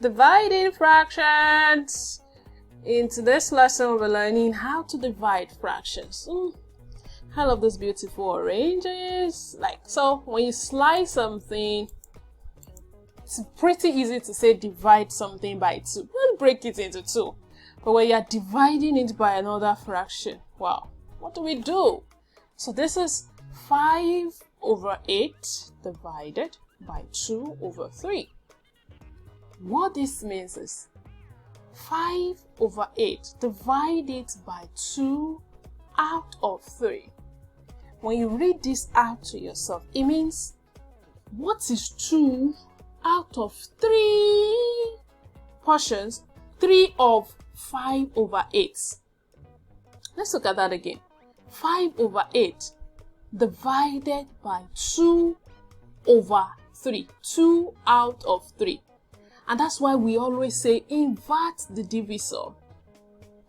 Dividing fractions. In today's lesson, we're learning how to divide fractions. I love those beautiful oranges. Like so, when you slice something, it's pretty easy to say divide something by 2. Don't break it into 2. But when you're dividing it by another fraction, wow, what do? So this is 5/8 divided by 2/3. What this means is 5/8 divided by 2/3. When you read this out to yourself, it means what is 2/3 portions? 3 of 5/8. Let's look at that again. 5/8 divided by 2/3. 2/3. And that's why we always say invert the divisor.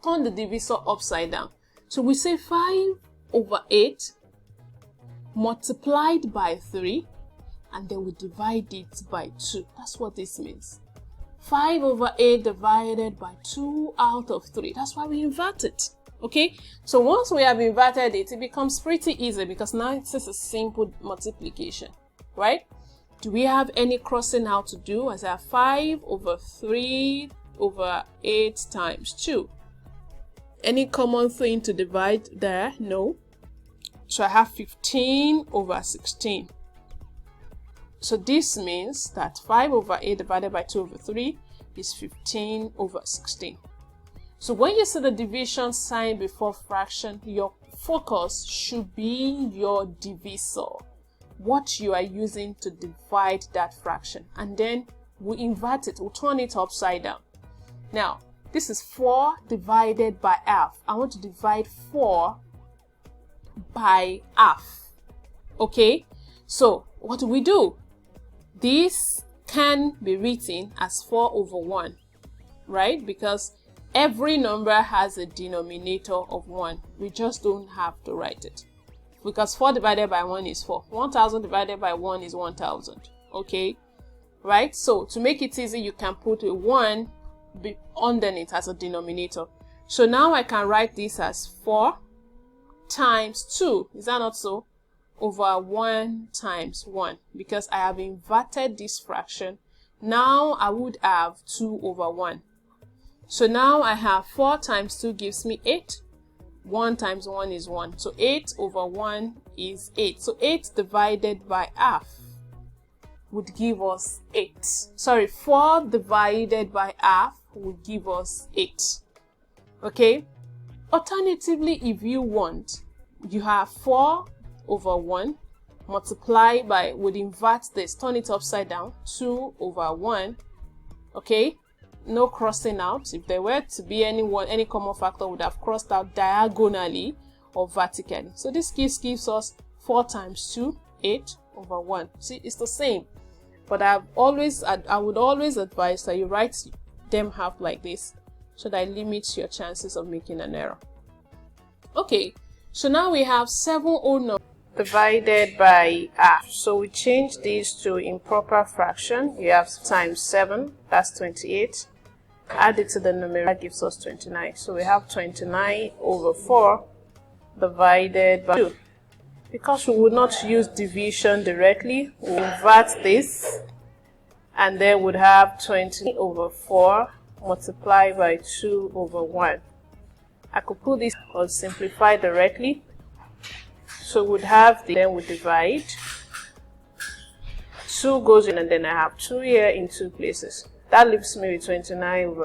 Turn the divisor upside down. So we say 5/8 multiplied by 3, and then we divide it by 2. That's what this means. 5/8 divided by 2/3. That's why we invert it. Okay, so once we have inverted it, it becomes pretty easy because now it's just a simple multiplication, right? Do we have any crossing out to do? As I have 5/3/8 times 2. Any common thing to divide there? No. So I have 15/16. So this means that 5/8 divided by 2/3 is 15/16. So when you see the division sign before fraction, your focus should be your divisor, what you are using to divide that fraction. And then we invert it, we'll turn it upside down. Now, this is 4 divided by half. I want to divide 4 by half. Okay, so what do? This can be written as 4/1, right? Because every number has a denominator of 1. We just don't have to write it. Because 4 divided by 1 is 4. 1000 divided by 1 is 1000. Okay? Right? So, to make it easy, you can put a 1 underneath as a denominator. So, now I can write this as 4 times 2. Is that not so? Over 1 times 1. Because I have inverted this fraction. Now, I would have 2/1. So now I have 4 times 2 gives me 8. 1 times 1 is 1. So 8/1 is 8. So 8 divided by half would give us 8. Sorry, 4 divided by half would give us 8. Okay? Alternatively, if you want, you have 4/1 multiply by, would invert this, turn it upside down, 2/1. Okay? No crossing out. If there were to be any common factor, would have crossed out diagonally or vertically. So this gives us 4 times 2, 8/1. See, it's the same. But I would always advise that you write them half like this, so that it limits your chances of making an error. Okay, so now we have 7 whole numbers divided by half. So we change these to improper fraction. You have times 7, that's 28. Add it to the numerator, that gives us 29. So we have 29/4 divided by 2. Because we would not use division directly, we'll invert this, and then would have 20/4 multiplied by 2/1. I could put this or simplify directly. So we'd have then we divide. 2 goes in, and then I have 2 here in 2 places. That leaves me with 29/.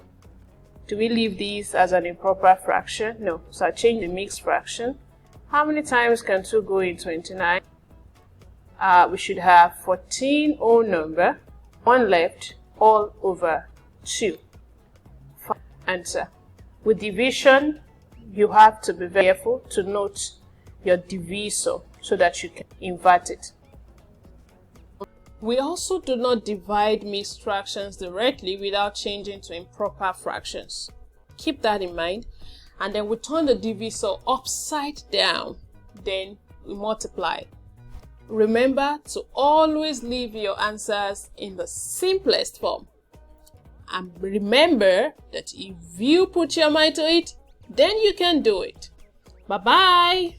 Do we leave these as an improper fraction? No. So I change the mixed fraction. How many times can 2 go in 29? We should have 14 whole number, 1 left, all over 2. Answer. With division, you have to be very careful to note your divisor so that you can invert it. We also do not divide mixed fractions directly without changing to improper fractions. Keep that in mind. And then we turn the divisor upside down. Then we multiply. Remember to always leave your answers in the simplest form. And remember that if you put your mind to it, then you can do it. Bye-bye.